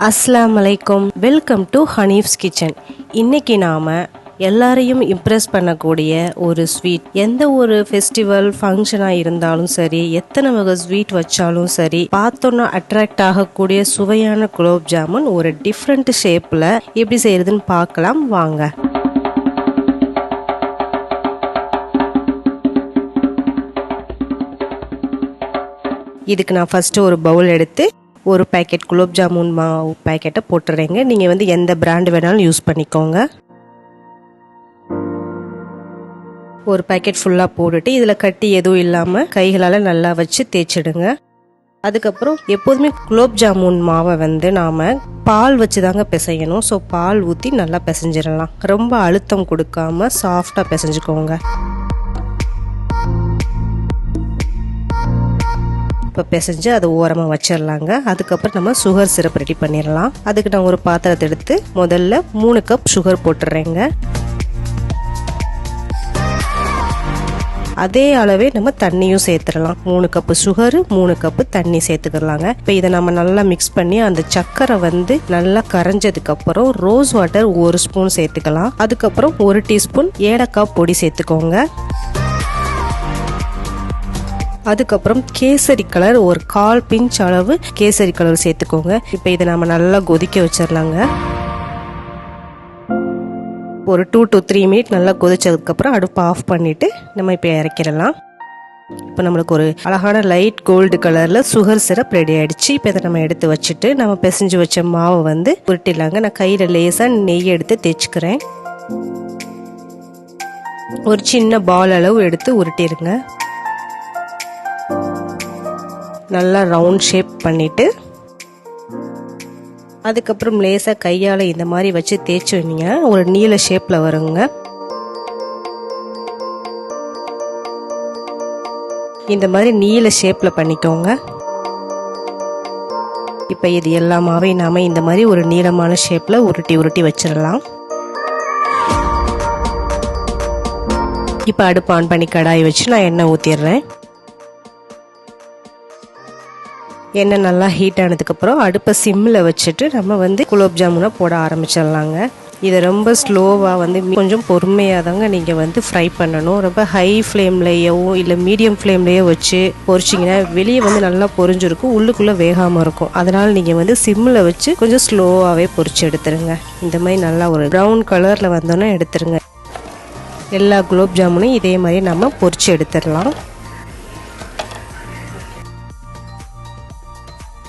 அஸ்ஸலாமு அலைக்கும். Welcome to Hanif's kitchen. இன்னைக்கு நாம எல்லாரையும் இம்ப்ரெஸ் பண்ணக்கூடிய ஒரு ஸ்வீட், எந்த ஒரு ஃபெஸ்டிவல் ஃபங்க்ஷனாக இருந்தாலும் சரி, எத்தனை வகை ஸ்வீட் வச்சாலும் சரி, பார்த்தோன்னா அட்ராக்ட் ஆகக்கூடிய சுவையான குலோப் ஜாமுன் ஒரு டிஃப்ரெண்ட் ஷேப்பில் எப்படி செய்யறதுன்னு பார்க்கலாம் வாங்க. இதுக்கு நான் ஃபஸ்ட்டு ஒரு பவுல் எடுத்து ஒரு பேக்கெட் குலோப் ஜாமுன் மாவு பேக்கெட்டை போட்டுறேங்க. நீங்கள் எந்த பிராண்டு வேணாலும் யூஸ் பண்ணிக்கோங்க. ஒரு பேக்கெட் ஃபுல்லாக போட்டுட்டு இதில் கட்டி எதுவும் இல்லாமல் கைகளால் நல்லா வச்சு தேய்ச்சிடுங்க. அதுக்கப்புறம் எப்போதுமே குலோப் ஜாமுன் மாவை நாம் பால் வச்சு தாங்க பிசையணும். ஸோ பால் ஊற்றி நல்லா பிசைஞ்சிடலாம். ரொம்ப அழுத்தம் கொடுக்காம சாஃப்டாக பிசைஞ்சுக்கோங்க. இப்போ பிசைஞ்சு அதை ஓரமாக வச்சிடலாங்க. அதுக்கப்புறம் நம்ம சுகர் சிரப் ரெடி பண்ணிடலாம். அதுக்கு நான் ஒரு பாத்திரத்தை எடுத்து முதல்ல 3 கப் சுகர் போட்டுடுறேங்க. அதே அளவே நம்ம தண்ணியும் சேர்த்துடலாம். 3 கப்பு சுகர் 3 கப்பு தண்ணி சேர்த்துக்கலாங்க. இப்போ இதை நம்ம நல்லா மிக்ஸ் பண்ணி அந்த சக்கரை நல்லா கரைஞ்சதுக்கு அப்புறம் ரோஸ் வாட்டர் 1 ஸ்பூன் சேர்த்துக்கலாம். அதுக்கப்புறம் 1 டீஸ்பூன் ஏலக்காய் பொடி சேர்த்துக்கோங்க. அதுக்கப்புறம் கேசரி கலர் ஒரு 1/4 பிஞ்ச் அளவு கேசரி கலர் சேர்த்துக்கோங்க. இப்போ இதை நம்ம நல்லா கொதிக்க வச்சிடலாங்க. ஒரு 2 to 3 மினிட் நல்லா கொதிச்சதுக்கப்புறம் அடுப்பு ஆஃப் பண்ணிவிட்டு நம்ம இப்போ இறக்கிடலாம். இப்போ நம்மளுக்கு ஒரு அழகான லைட் கோல்டு கலரில் சுகர் சிரப் ரெடி ஆகிடுச்சு. இப்போ இதை நம்ம எடுத்து வச்சுட்டு நம்ம பிசைஞ்சு வச்ச மாவை உருட்டிடலாங்க. நான் கையில் லேசாக நெய் எடுத்து தேய்ச்சிக்கிறேன். ஒரு சின்ன பால் அளவு எடுத்து உருட்டிடுங்க. நல்லா ரவுண்ட் ஷேப் பண்ணிட்டு அதுக்கப்புறம் லேசாக கையால் இந்த மாதிரி வச்சு தேய்ச்சி வந்தீங்க ஒரு நீல ஷேப்பில் வருங்க. இந்த மாதிரி நீல ஷேப்பில் பண்ணிக்கோங்க. இப்போ இது எல்லாமாவே நாம இந்த மாதிரி ஒரு நீளமான ஷேப்பில் உருட்டி வச்சிடலாம். இப்போ அடுப்பு ஆன் பண்ணி கடாய் வச்சு நான் எண்ணெய் ஊற்றிடுறேன். எண்ணெய் நல்லா ஹீட் ஆனதுக்கப்புறம் அடுப்பை சிம்மில் வச்சுட்டு நம்ம குலோப் ஜாமுனை போட ஆரம்பிச்சிடலாங்க. இதை ரொம்ப ஸ்லோவாக கொஞ்சம் பொறுமையாக தாங்க நீங்கள் ஃப்ரை பண்ணணும். ரொம்ப ஹை ஃப்ளேம்லேயோ இல்லை மீடியம் ஃப்ளேம்லேயோ வச்சு பொரிச்சிங்கன்னா வெளியே நல்லா பொரிஞ்சிருக்கும், உள்ளுக்குள்ளே வேகாமல் இருக்கும். அதனால் நீங்கள் சிம்மில் வச்சு கொஞ்சம் ஸ்லோவாகவே பொரிச்சு எடுத்துருங்க. இந்த மாதிரி நல்லா ஒரு ப்ரௌன் கலரில் வந்தோன்னே எடுத்துருங்க. எல்லா குலோப் ஜாமுனையும் இதே மாதிரி நம்ம பொரிச்சு எடுத்துடலாம்.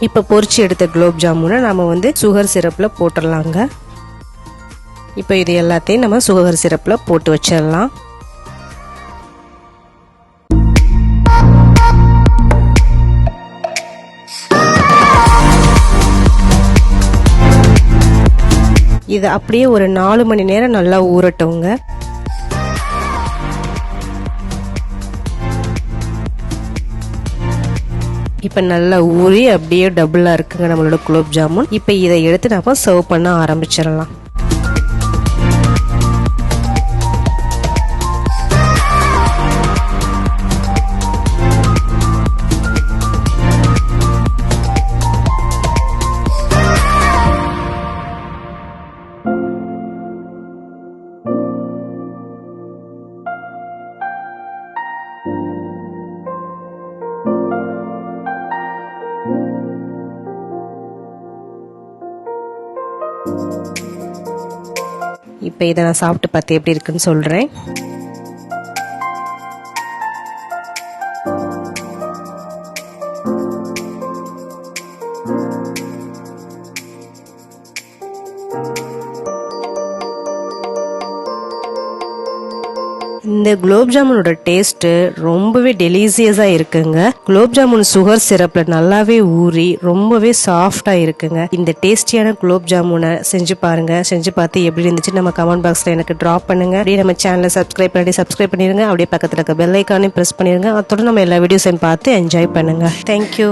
இப்போ பொரிச்சு எடுத்த குலோப் ஜாமுனை நம்ம சுகர் சிரப்பில் போட்டுடலாங்க. இப்போ இது எல்லாத்தையும் நம்ம சுகர் சிரப்பில் போட்டு வச்சிடலாம். இது அப்படியே ஒரு 4 மணி நேரம் நல்லா ஊறட்டுங்க. இப்போ நல்லா ஊறி அப்படியே டபுளாக இருக்குங்க நம்மளோட குலோப் ஜாமுன். இப்போ இதை எடுத்து நம்ம சர்வ் பண்ண ஆரம்பிச்சிடலாம். இப்போ இதை நான் சாப்பிட்டு பார்த்து எப்படி இருக்குன்னு சொல்கிறேன். இந்த குலோப் ஜாமுனோட டேஸ்ட்டு ரொம்பவே டெலிசியஸாக இருக்குங்க. குலோப் ஜாமுன் சுகர் சிரப்பில் நல்லாவே ஊறி ரொம்பவே சாஃப்டாக இருக்குங்க. இந்த டேஸ்டியான குலோப் ஜாமுனை செஞ்சு பாருங்க. செஞ்சு பார்த்து எப்படி இருந்துச்சு நம்ம கமெண்ட் பாக்ஸில் எனக்கு ட்ராப் பண்ணுங்க. அப்படியே நம்ம சேனலை சப்ஸ்கிரைப் பண்ணிடுங்க. அப்படியே பக்கத்தில் இருக்க பெல் ஐக்கானையும் ப்ரெஸ் பண்ணிடுங்க. அதோட நம்ம எல்லா வீடியோஸையும் பார்த்து என்ஜாய் பண்ணுங்க. தேங்க்யூ.